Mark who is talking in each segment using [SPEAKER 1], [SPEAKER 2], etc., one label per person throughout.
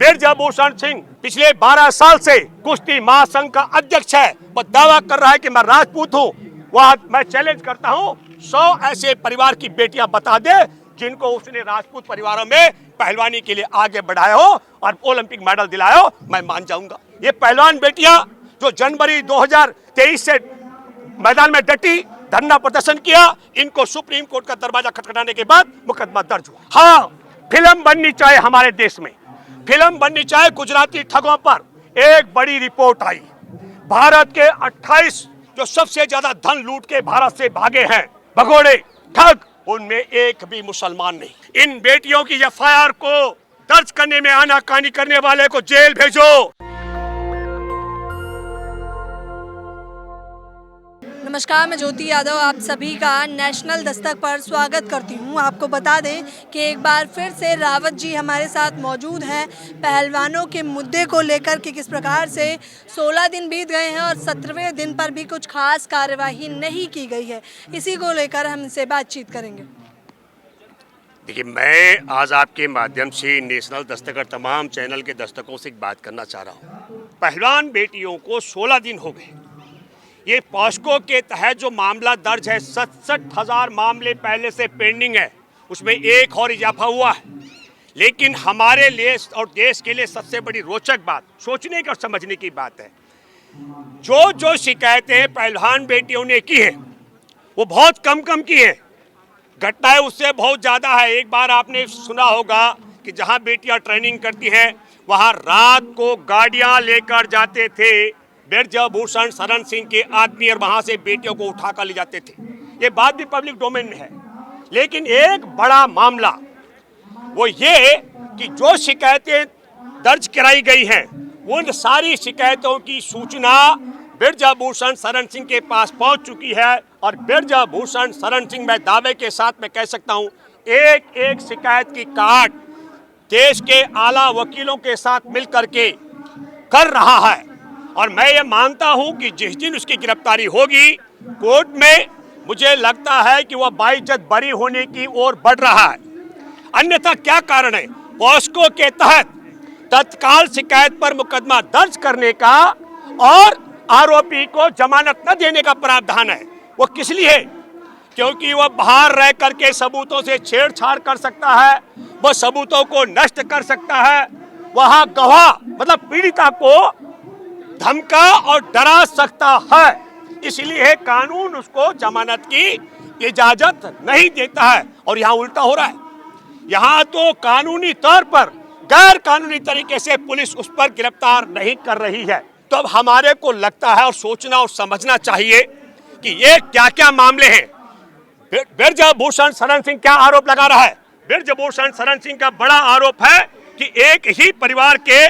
[SPEAKER 1] बिरजाभूषण सिंह पिछले 12 साल से कुश्ती महासंघ का अध्यक्ष है। वो दावा कर रहा है कि मैं राजपूत हूँ। वह मैं चैलेंज करता हूँ 100 ऐसे परिवार की बेटियां बता दे जिनको उसने राजपूत परिवारों में पहलवानी के लिए आगे बढ़ाया हो और ओलंपिक मेडल दिलाया हो, मैं मान जाऊंगा। ये पहलवान बेटियां जो जनवरी 2023 से मैदान में डटी, धरना प्रदर्शन किया, इनको सुप्रीम कोर्ट का दरवाजा खटखटाने के बाद मुकदमा दर्ज हुआ। हाँ, फिल्म बननी चाहिए हमारे देश में, फिल्म बननी चाहिए गुजराती ठगों पर। एक बड़ी रिपोर्ट आई, भारत के 28 जो सबसे ज्यादा धन लूट के भारत से भागे हैं भगोड़े ठग, उनमें एक भी मुसलमान नहीं। इन बेटियों की एफआईआर को दर्ज करने में आनाकानी करने वाले को जेल भेजो।
[SPEAKER 2] नमस्कार, मैं ज्योति यादव आप सभी का नेशनल दस्तक पर स्वागत करती हूं। आपको बता दें कि एक बार फिर से रावत जी हमारे साथ मौजूद हैं पहलवानों के मुद्दे को लेकर कि किस प्रकार से 16 दिन बीत गए हैं और 17वें दिन पर भी कुछ खास कार्यवाही नहीं की गई है। इसी को लेकर हम इनसे बातचीत करेंगे।
[SPEAKER 1] देखिए, मैं आज आपके माध्यम से नेशनल दस्तक और तमाम चैनल के दस्तकों से एक बात करना चाह रहा हूँ। पहलवान बेटियों को 16 दिन हो गए। ये पॉस्को के तहत जो मामला दर्ज है, 67,000 मामले पहले से पेंडिंग है, उसमें एक और इजाफा हुआ है। लेकिन हमारे लिए और देश के लिए सबसे बड़ी रोचक बात, सोचने की और समझने की बात है, जो शिकायतें पहलवान बेटियों ने की है वो बहुत कम की है। घटनाएं उससे बहुत ज़्यादा है। एक बार आपने सुना होगा कि जहां बेटियां ट्रेनिंग करती हैं वहां रात को गाड़ियां लेकर जाते थे बिरजाभूषण शरण सिंह के आदमी और वहां से बेटियों को उठाकर ले जाते थे। ये बात भी पब्लिक डोमेन में है। लेकिन एक बड़ा मामला वो ये कि जो शिकायतें दर्ज कराई गई हैं उन सारी शिकायतों की सूचना बिरजाभूषण शरण सिंह के पास पहुंच चुकी है। और बिरजाभूषण शरण सिंह, मैं दावे के साथ मैं कह सकता हूं, एक एक शिकायत की काट देश के आला वकीलों के साथ मिलकर के कर रहा है। और मैं ये मानता हूं कि जिस दिन उसकी गिरफ्तारी होगी कोर्ट में, मुझे लगता है कि वह बाइज्जत बरी होने की ओर बढ़ रहा है। अन्यथा क्या कारण है? पॉस्को के तहत तत्काल शिकायत पर मुकदमा दर्ज करने का और आरोपी को जमानत न देने का प्रावधान है। वो किस लिए? क्योंकि वह बाहर रह करके सबूतों से छेड़छाड़ कर सकता है, वह सबूतों को नष्ट कर सकता है, वहां गवाह मतलब पीड़िता को धमका और डरा सकता है। इसलिए कानून उसको जमानत की इजाजत नहीं देता है। और यहाँ उल्टा हो रहा है। यहाँ तो कानूनी तौर पर गैर कानूनी तरीके से पुलिस उस पर गिरफ्तार नहीं कर रही है। तो अब हमारे को लगता है और सोचना और समझना चाहिए कि ये क्या क्या मामले हैं। बिरजाभूषण शरण सिंह क्या आरोप लगा रहा है? बिरजाभूषण शरण सिंह का बड़ा आरोप है कि एक ही परिवार के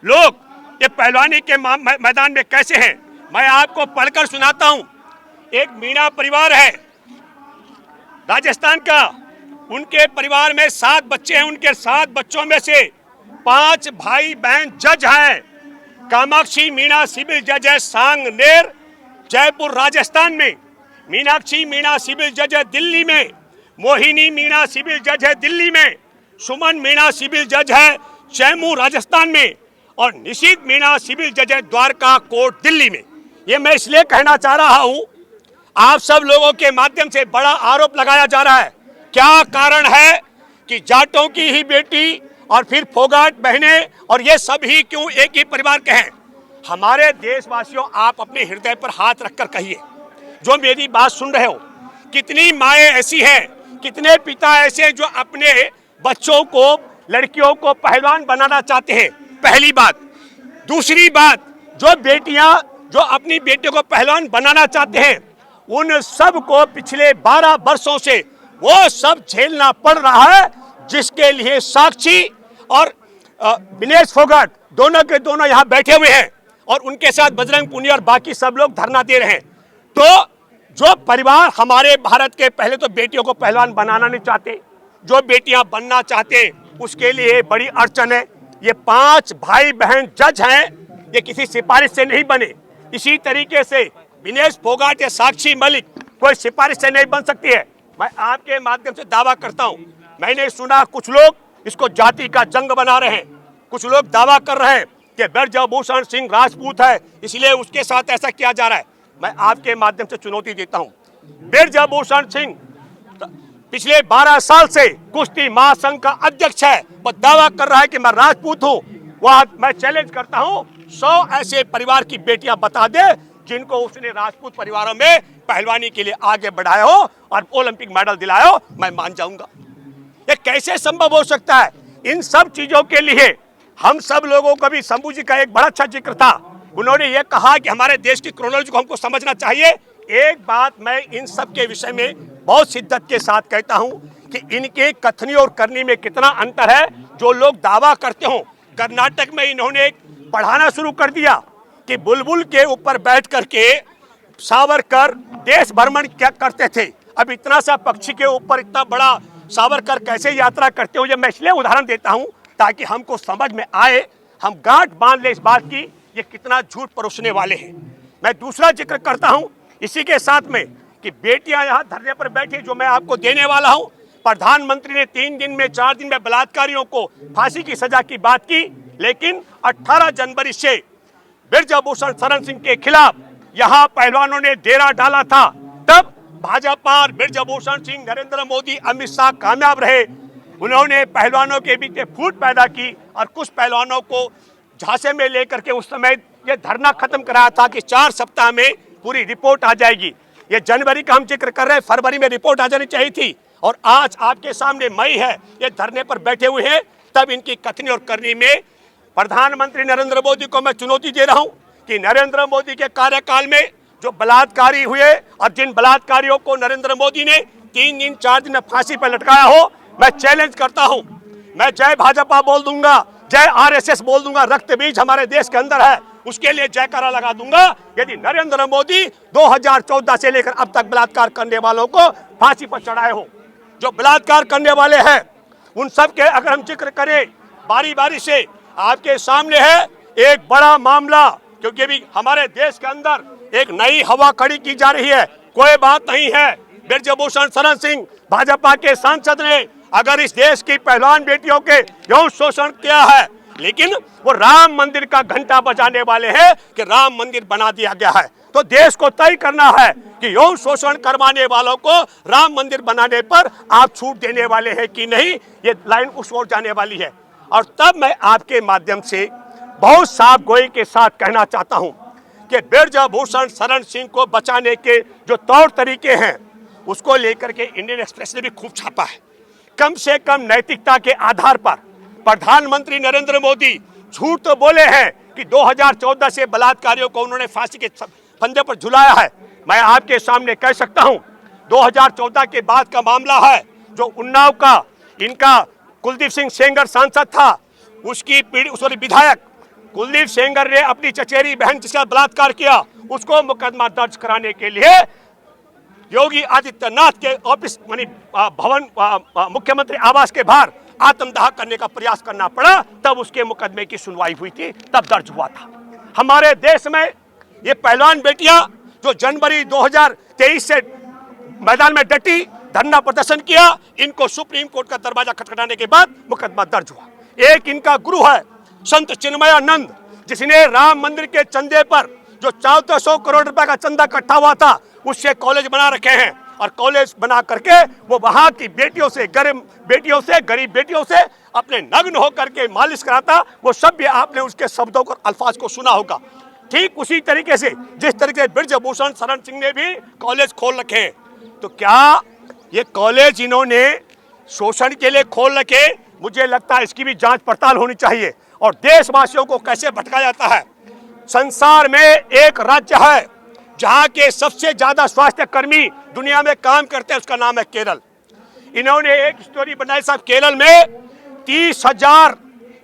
[SPEAKER 1] लोग ये पहलवानी के मैदान में कैसे हैं। मैं आपको पढ़कर सुनाता हूं। एक मीणा परिवार है राजस्थान का, उनके परिवार में 7 बच्चे हैं। उनके 7 बच्चों में से 5 भाई बहन जज हैं। कामाक्षी मीणा सिविल जज है सांगनेर जयपुर राजस्थान में, मीनाक्षी मीणा सिविल जज है दिल्ली में, मोहिनी मीणा सिविल जज है दिल्ली में, सुमन मीणा सिविल जज है जयपुर राजस्थान में, और निशित मीणा सिविल जज है द्वारका कोर्ट दिल्ली में। ये मैं इसलिए कहना चाह रहा हूं, आप सब लोगों के माध्यम से बड़ा आरोप लगाया जा रहा है। क्या कारण है कि जाटों की ही बेटी और फिर फोगाट बहनें और ये सब ही क्यों एक ही परिवार के हैं? हमारे देशवासियों, आप अपने हृदय पर हाथ रखकर कहिए, जो मेरी बात सुन रहे हो, कितनी माएँ ऐसी हैं, कितने पिता ऐसे हैं जो अपने बच्चों को, लड़कियों को पहलवान बनाना चाहते हैं? पहली बात। दूसरी बात, जो बेटियां जो अपनी बेटियों को पहलवान बनाना चाहते हैं उन सब को पिछले 12 वर्षों से वो सब झेलना पड़ रहा है, जिसके लिए साक्षी और विनेश फोगाट दोनों के दोनों यहाँ बैठे हुए हैं और उनके साथ बजरंग पुनिया और बाकी सब लोग धरना दे रहे हैं। तो जो परिवार हमारे भारत के, पहले तो बेटियों को पहलवान बनाना नहीं चाहते, जो बेटियां बनना चाहते उसके लिए बड़ी अड़चन है। ये 5 भाई बहन जज हैं, ये किसी सिफारिश से नहीं बने। इसी तरीके से विनेश फोगाट या साक्षी मलिक कोई सिफारिश से नहीं बन सकती है। मैं आपके माध्यम से दावा करता हूं, मैंने सुना कुछ लोग इसको जाति का जंग बना रहे हैं। कुछ लोग दावा कर रहे हैं कि ब्रजभूषण सिंह राजपूत है, इसलिए उसके साथ ऐसा किया जा रहा है। मैं आपके माध्यम से चुनौती देता हूं, ब्रजभूषण सिंह पिछले 12 साल से कुश्ती महासंघ का अध्यक्ष है, वो दावा कर रहा है कि मैं राजपूत हूं। वह मैं चैलेंज करता हूं, 100 ऐसे परिवार की बेटियां बता दे जिनको उसने राजपूत परिवारों में पहलवानी के लिए आगे बढ़ाया हो और ओलंपिक मेडल दिलाया हो, मैं मान जाऊंगा। ये कैसे संभव हो सकता है? इन सब चीजों के लिए हम सब लोगों को भी शंभू जी का एक बड़ा अच्छा जिक्र था। उन्होंने ये कहा कि हमारे देश की क्रोनोलॉजी को हमको समझना चाहिए। एक बात मैं इन सब के विषय में बहुत शिद्दत के साथ कहता हूं कि इनके कथनी और करनी में कितना अंतर है। जो लोग दावा करते हो, कर्नाटक में इन्होंने एक पढ़ाना शुरू कर दिया कि बुलबुल के ऊपर बैठ करके सावरकर देश भ्रमण क्या करते थे। अब इतना सा पक्षी के ऊपर इतना बड़ा सावरकर कैसे यात्रा करते हो, ये मैं इसलिए उदाहरण देता हूं ताकि हमको समझ में आए, हम गांठ बांध ले इस बात की ये कितना झूठ परोसने वाले हैं। मैं दूसरा जिक्र करता हूं इसी के साथ में कि बेटियां यहां धरने पर बैठी, जो मैं आपको देने वाला हूं। प्रधानमंत्री ने 3 दिन में 4 दिन में बलात्कारियों को फांसी की सजा की बात की, लेकिन 18 जनवरी से ब्रजभूषण शरण सिंह के खिलाफ यहां पहलवानों ने डेरा डाला था। तब भाजपा और ब्रजभूषण सिंह, नरेंद्र मोदी, अमित शाह कामयाब रहे। उन्होंने पहलवानों के बीच फूट पैदा की और कुछ पहलवानों को झांसे में लेकर के उस समय ये धरना खत्म कराया था कि 4 सप्ताह में पूरी रिपोर्ट आ जाएगी। ये जनवरी का हम जिक्र कर रहे हैं, फरवरी में रिपोर्ट आ जानी चाहिए थी। और आज आपके सामने मई है, ये धरने पर बैठे हुए हैं। तब इनकी कथनी और करनी में प्रधानमंत्री नरेंद्र मोदी को मैं चुनौती दे रहा हूं कि नरेंद्र मोदी के कार्यकाल में जो बलात्कारी हुए और जिन बलात्कारियों को नरेंद्र मोदी ने 3 दिन 4 दिन फांसी पर लटकाया हो, मैं चैलेंज करता हूं, मैं जय भाजपा बोल दूंगा, जय आरएसएस बोल दूंगा। रक्त बीज हमारे देश के अंदर है, उसके लिए जयकारा लगा दूंगा यदि नरेंद्र मोदी 2014 से लेकर अब तक बलात्कार करने वालों को फांसी पर चढ़ाए हो। जो बलात्कार करने वाले हैं उन सब के अगर हम जिक्र करें बारी बारी से, आपके सामने है एक बड़ा मामला, क्योंकि अभी हमारे देश के अंदर एक नई हवा खड़ी की जा रही है। कोई बात नहीं है, ब्रजभूषण शरण सिंह भाजपा के सांसद ने अगर इस देश की पहलवान बेटियों के यौन शोषण किया है, लेकिन वो राम मंदिर का घंटा बजाने वाले हैं कि राम मंदिर बना दिया गया है। तो देश को तय करना है कि यौन शोषण करवाने वालों को राम मंदिर बनाने पर आप छूट देने वाले हैं कि नहीं। ये लाइन उस ओर जाने वाली है। और तब मैं आपके माध्यम से बहुत साफ गोई के साथ कहना चाहता हूं कि ब्रजभूषण शरण सिंह को बचाने के जो तौर तरीके हैं उसको लेकर के इंडियन एक्सप्रेस ने भी खूब छापा है। कम से कम नैतिकता के आधार पर प्रधानमंत्री नरेंद्र मोदी झूठ तो बोले हैं कि 2014 से बलात्कारियों को उन्होंने फांसी के फंदे पर झुलाया है। मैं आपके सामने कह सकता हूं 2014 के बाद का मामला है। जो उन्नाव का इनका कुलदीप सिंह सेंगर सांसद था, उसकी पीढ़ी उस विधायक कुलदीप सेंगर ने अपनी चचेरी बहन जिसका बलात्कार किया उसको मुकदमा दर्ज कराने के लिए योगी आदित्यनाथ के ऑफिस यानी भवन मुख्यमंत्री आवास के बाहर आत्मदाह करने का प्रयास करना पड़ा। तब उसके मुकदमे की सुनवाई हुई थी, तब दर्ज हुआ था। हमारे देश में ये पहलवान बेटियां जो जनवरी 2023 से मैदान में डटी, धरना प्रदर्शन किया, इनको सुप्रीम कोर्ट का दरवाजा खटखटाने के बाद मुकदमा दर्ज हुआ। एक इनका गुरु है संत चिन्मयानंद, जिसने राम मंदिर के चंदे पर जो 1400 करोड़ रुपए का चंदा इकट्ठा हुआ था उससे कॉलेज बना रखे हैं। और कॉलेज बना करके वो वहां की बेटियों से, गरीब बेटियों से अपने नग्न होकर के मालिश कराता। वो सब भी आपने उसके शब्दों को, अल्फाज को सुना होगा। ठीक उसी तरीके से जिस तरीके से ब्रजभूषण शरण सिंह ने भी कॉलेज खोल रखे हैं। तो क्या ये कॉलेज इन्होंने शोषण के लिए खोल रखे? मुझे लगता है इसकी भी जांच पड़ताल होनी चाहिए। और देशवासियों को कैसे भटका जाता है। संसार में एक राज्य है जहां के सबसे ज्यादा स्वास्थ्य कर्मी दुनिया में काम करते हैं, उसका नाम है केरल। इन्होंने एक स्टोरी बनाई साहब, केरल में 30,000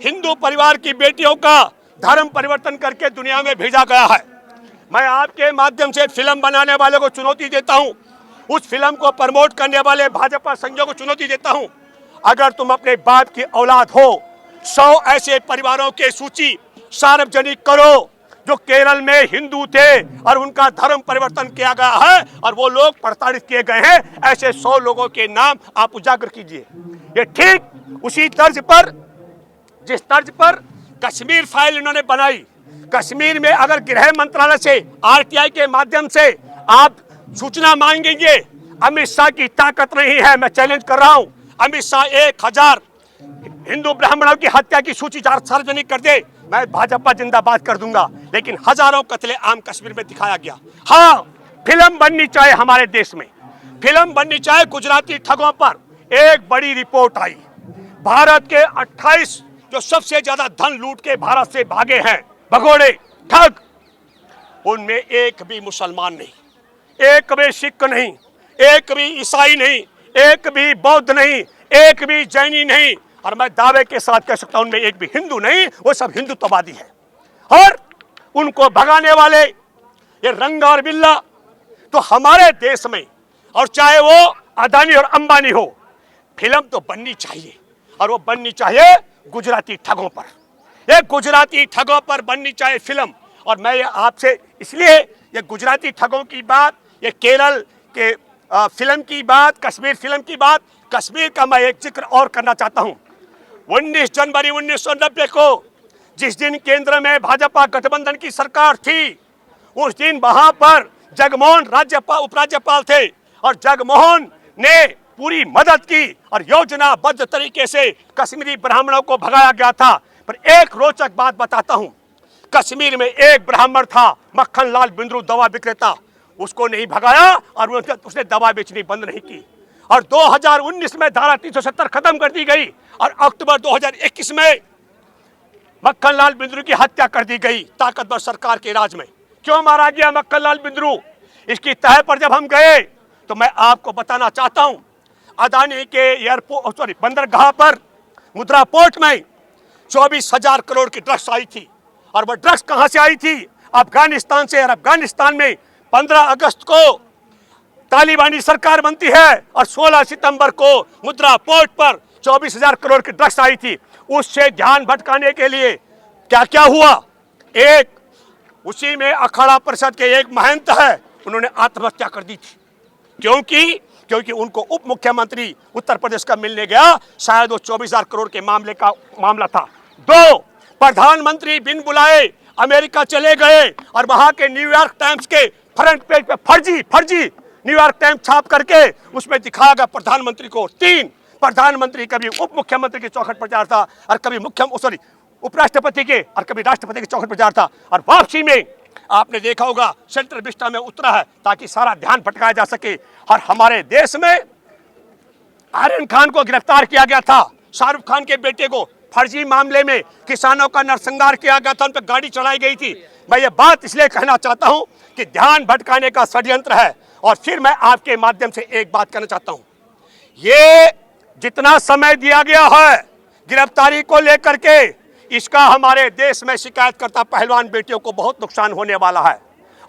[SPEAKER 1] हिंदू परिवार की बेटियों का धर्म परिवर्तन करके दुनिया में भेजा गया है। मैं आपके माध्यम से फिल्म बनाने वाले को चुनौती देता हूं, उस फिल्म को प्रमोट करने वाले भाजपा संघियों को चुनौती देता हूं, अगर तुम अपने बाप की औलाद हो 100 ऐसे परिवारों की सूची सार्वजनिक करो जो केरल में हिंदू थे और उनका धर्म परिवर्तन किया गया है और वो लोग प्रताड़ित किए गए हैं। ऐसे 100 लोगों के नाम आप उजागर कीजिए। ये ठीक उसी तर्ज पर जिस तर्ज पर कश्मीर फाइल इन्होंने बनाई। कश्मीर में अगर गृह मंत्रालय से आरटीआई के माध्यम से आप सूचना मांगेंगे, अमित शाह की ताकत नहीं है। मैं चैलेंज कर रहा हूं, अमित शाह 1000 हिंदू ब्राह्मणों की हत्या की सूची सार्वजनिक कर दे, मैं भाजपा जिंदाबाद कर दूंगा। लेकिन हजारों कत्ले आम कश्मीर में दिखाया गया। हाँ, फिल्म बननी चाहिए हमारे देश में, फिल्म बननी चाहिए गुजराती ठगों पर। एक बड़ी रिपोर्ट आई, भारत के 28 जो सबसे ज्यादा धन लूट के भारत से भागे हैं भगोड़े ठग, उनमें एक भी मुसलमान नहीं, एक भी सिख नहीं, एक भी ईसाई नहीं, एक भी बौद्ध नहीं, एक भी जैनी नहीं, और मैं दावे के साथ कह सकता हूं उनमें एक भी हिंदू नहीं। वो सब हिंदुत्ववादी है। और उनको भगाने वाले ये रंगा और बिल्ला तो हमारे देश में, और चाहे वो अदानी और अंबानी हो, फिल्म तो बननी चाहिए, और वो बननी चाहिए गुजराती ठगों पर। ये गुजराती ठगों पर बननी चाहिए फिल्म। और मैं आपसे इसलिए ये गुजराती ठगों की बात, ये केरल के फिल्म की बात, कश्मीर फिल्म की बात, कश्मीर का मैं एक जिक्र और करना चाहता हूं। 19 जनवरी 1990 को जिस दिन केंद्र में भाजपा गठबंधन की सरकार थी, उस दिन वहां पर जगमोहन राज्यपाल उपराज्यपाल थे, और जगमोहन ने पूरी मदद की और योजनाबद्ध तरीके से कश्मीरी ब्राह्मणों को भगाया गया था। पर एक रोचक बात बताता हूं, कश्मीर में एक ब्राह्मण था, मक्खन लाल बिंद्रू, दवा विक्रेता, उसको नहीं भगाया और उसने दवा बेचनी बंद नहीं की। और 2019 में धारा 370 खत्म कर दी गई, और अक्टूबर 2021 में मक्खन लाल बिंद्रू की हत्या कर दी गई ताकतवर सरकार के राज में। क्यों मारा गया मक्खन लाल बिंद्रू? इसकी तह पर जब हम गए तो मैं आपको बताना चाहता हूं, अदानी के एयरपोर्ट बंदरगाह पर मुद्रा पोर्ट में 24,000 करोड़ की ड्रग्स आई थी। और वह ड्रग्स कहां से आई थी? अफगानिस्तान से। और अफगानिस्तान में 15 अगस्त को तालिबानी सरकार बनती है, और 16 सितंबर को मुद्रा पोर्ट पर 24,000 करोड़ की ड्रग्स आई थी। उससे ध्यान भटकाने के लिए क्या क्या हुआ? एक उसी में अखाड़ा परिषद के एक महंत है, उन्होंने आत्महत्या कर दी थी। क्योंकि उनको उप मुख्यमंत्री उत्तर प्रदेश का मिलने गया, शायद वो 24,000 करोड़ के मामला था। 2, प्रधानमंत्री बिन बुलाए अमेरिका चले गए, और वहां के न्यूयॉर्क टाइम्स के फ्रंट पेज पे फर्जी न्यूयॉर्क टाइम्स छाप करके उसमें दिखाया गया प्रधानमंत्री को। 3, प्रधानमंत्री कभी उप मुख्यमंत्री की चौखट पर जा रहा था, और कभी उपराष्ट्रपति के, और कभी राष्ट्रपति की चौखट पर जा रहा था। और वापसी में आपने देखा होगा सेंट्रल विस्टा में उतरा है ताकि सारा ध्यान भटकाया जा सके। और हमारे देश में आर्यन खान को गिरफ्तार किया गया था, शाहरुख खान के बेटे को फर्जी मामले में किसानों का नरसंहार किया गया था, उन पर गाड़ी चढ़ाई गई थी। मैं ये बात इसलिए कहना चाहता हूं कि ध्यान भटकाने का षड्यंत्र है। और फिर मैं आपके माध्यम से एक बात कहना चाहता हूं, ये जितना समय दिया गया है गिरफ्तारी को लेकर के, इसका हमारे देश में शिकायतकर्ता पहलवान बेटियों को बहुत नुकसान होने वाला है।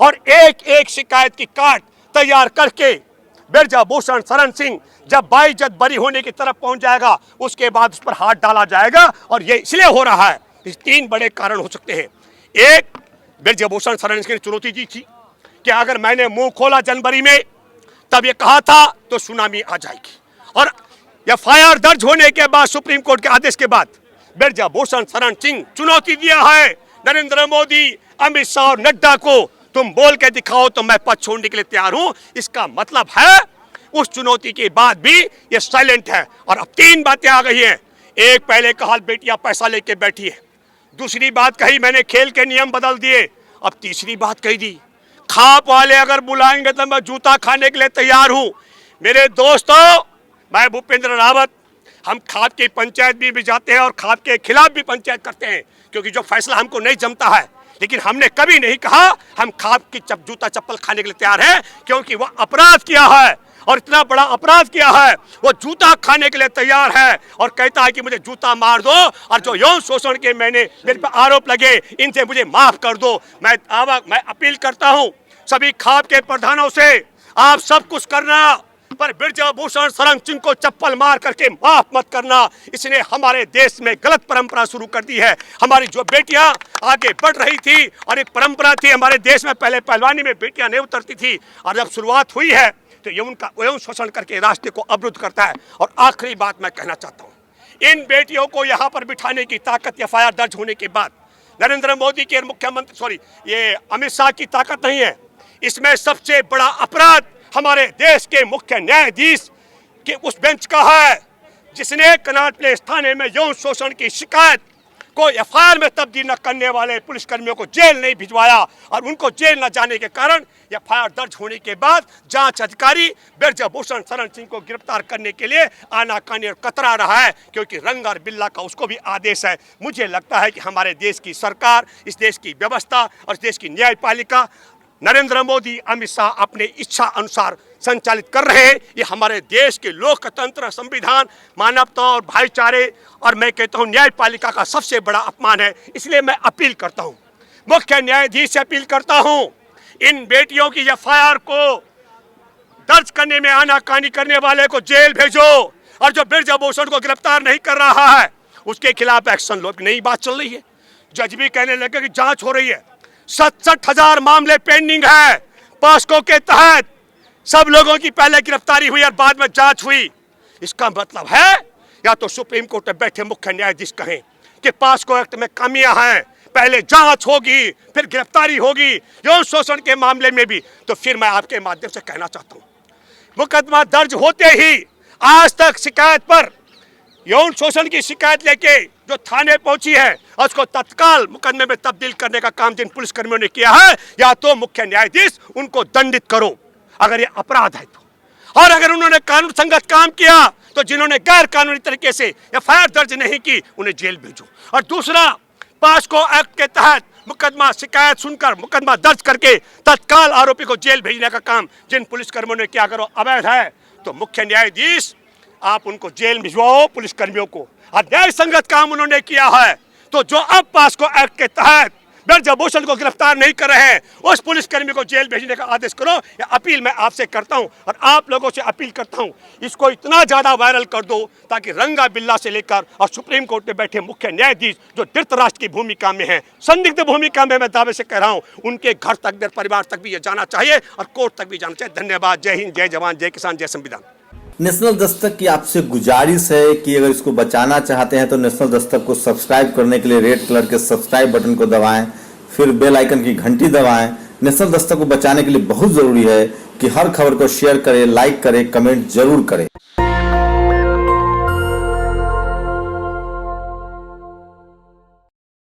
[SPEAKER 1] और एक एक शिकायत की कार्ड तैयार करके ब्रजभूषण शरण सिंह जब बाइज्जत बरी होने की तरफ पहुंच जाएगा, उसके बाद उस पर हाथ डाला जाएगा। और ये इसलिए हो रहा है, इस 3 बड़े कारण हो सकते हैं। एक, ब्रजभूषण शरण सिंह ने चुनौती दी थी कि अगर मैंने मुंह खोला जनवरी में, तब ये कहा था, तो सुनामी आ जाएगी। और एफआईआर दर्ज होने के बाद, सुप्रीम कोर्ट के आदेश के बाद, ब्रजभूषण शरण सिंह चुनौती दिया है नरेंद्र मोदी, अमित शाह और नड्डा को, तुम बोल के दिखाओ तो मैं पद छोड़ने के लिए तैयार हूं। इसका मतलब है उस चुनौती के बाद भी ये साइलेंट है। और अब 3 बातें आ गई हैं। एक, पहले कहा बेटियां पैसा लेके बैठी है। दूसरी बात कही मैंने खेल के नियम बदल दिए। अब तीसरी बात कही दी, खाप वाले अगर बुलाएंगे तो मैं जूता खाने के लिए तैयार हूं। मेरे दोस्तों, मैं भूपेंद्र रावत, हम खाप की पंचायत भी जाते हैं और खाप के खिलाफ भी पंचायत करते हैं, क्योंकि जो फैसला हमको नहीं जमता है। लेकिन हमने कभी नहीं कहा हम खाप की जूता चप्पल खाने के लिए तैयार हैं, क्योंकि वह अपराध किया है, और इतना बड़ा अपराध किया है, वो जूता खाने के लिए तैयार है और कहता है कि मुझे जूता मार दो, और जो यौन शोषण के मेरे पर आरोप लगे, इनसे मुझे माफ कर दो। मैं अपील करता हूं सभी खाप के प्रधानों से, आप सब कुछ करना, पर ब्रजभूषण शरण सिंह को चप्पल मार करके माफ मत करना। इसने हमारे देश में गलत परंपरा शुरू कर दी है। हमारी जो बेटियां आगे बढ़ रही थी, और एक परंपरा थी हमारे देश में, पहले पहलवानी में बेटियां नहीं उतरती थी, और जब शुरुआत हुई है तो ये उनका यौन शोषण करके रास्ते को अवरुद्ध करता है। और आखिरी बात मैं कहना चाहता हूँ, इन बेटियों को यहाँ पर बिठाने की ताकत एफआईआर दर्ज होने के बाद नरेंद्र मोदी के मुख्यमंत्री ये अमित शाह की ताकत नहीं है। इसमें सबसे बड़ा अपराध हमारे देश के मुख्य न्यायाधीश के उस बेंच का है जिसने कनॉट प्लेस थाने में यौन शोषण की शिकायत को एफआईआर में तब्दील न करने वाले पुलिसकर्मियों को जेल नहीं भिजवाया और उनको जेल न जाने के कारण एफआईआर दर्ज होने के बाद जांच अधिकारी ब्रजभूषण शरण सिंह को गिरफ्तार करने के लिए आनाकानी और कतरा रहा है, क्योंकि रंग और बिल्ला का उसको भी आदेश है। मुझे लगता है कि हमारे देश की सरकार, इस देश की व्यवस्था और इस देश की न्यायपालिका नरेंद्र मोदी, अमित शाह अपने इच्छा अनुसार संचालित कर रहे हैं। ये हमारे देश के लोकतंत्र, संविधान, मानवता और भाईचारे और मैं कहता हूँ न्यायपालिका का सबसे बड़ा अपमान है। इसलिए मैं अपील करता हूँ, मुख्य न्यायाधीश से अपील करता हूँ, इन बेटियों की एफआईआर को दर्ज करने में आनाकानी करने वाले को जेल भेजो और जो ब्रजभूषण को गिरफ्तार नहीं कर रहा है उसके खिलाफ एक्शन लो। नई बात चल रही है, जज भी कहने लगे कि जांच हो रही है। 67,000 मामले पेंडिंग है। पॉस्को के तहत सब लोगों की पहले गिरफ्तारी हुई और बाद में जांच हुई। इसका मतलब है या तो सुप्रीम कोर्ट में बैठे मुख्य न्यायाधीश कहें कि पॉस्को एक्ट में कमियां हैं, पहले जांच होगी फिर गिरफ्तारी होगी यौन शोषण के मामले में भी। तो फिर मैं आपके माध्यम से कहना चाहता हूं, मुकदमा दर्ज होते ही आज तक शिकायत पर यौन शोषण की शिकायत लेके जो थाने पहुंची है उसको तत्काल मुकदमे में तब्दील करने का काम जिन पुलिसकर्मियों ने किया है, या तो मुख्य न्यायाधीश उनको दंडित करो अगर ये अपराध है तो, और अगर उन्होंने कानून संगत काम किया तो जिन्होंने गैर कानूनी तरीके से एफआईआर दर्ज नहीं की उन्हें जेल भेजो। और दूसरा, पॉस्को एक्ट के तहत मुकदमा शिकायत सुनकर मुकदमा दर्ज करके तत्काल आरोपी को जेल भेजने का काम जिन पुलिसकर्मियों ने किया, अगर वो अवैध है तो मुख्य न्यायाधीश आप उनको जेल भिजवाओ पुलिसकर्मियों को। और न्याय संगत काम उन्होंने किया है तो जो अब पॉस्को एक्ट के तहत ब्रजभूषण को गिरफ्तार नहीं कर रहे हैं उस पुलिसकर्मी को जेल भेजने का आदेश करो। ये अपील मैं आपसे करता हूं और आप लोगों से अपील करता हूं, इसको इतना ज्यादा वायरल कर दो ताकि रंगा बिल्ला से लेकर और सुप्रीम कोर्ट में बैठे मुख्य न्यायाधीश जो धृतराष्ट्र की भूमिका में है, संदिग्ध भूमिका में मैं दावे से कह रहा हूं, उनके घर तक, देर परिवार तक भी ये जाना चाहिए और कोर्ट तक भी जाना चाहिए। धन्यवाद। जय हिंद, जय जवान, जय किसान, जय संविधान।
[SPEAKER 3] नेशनल दस्तक की आपसे गुजारिश है कि अगर इसको बचाना चाहते हैं तो नेशनल दस्तक को सब्सक्राइब करने के लिए रेड कलर के सब्सक्राइब बटन को दबाएं, फिर बेल आइकन की घंटी दबाएं। नेशनल दस्तक को बचाने के लिए बहुत जरूरी है कि हर खबर को शेयर करें, लाइक करें, कमेंट जरूर करें।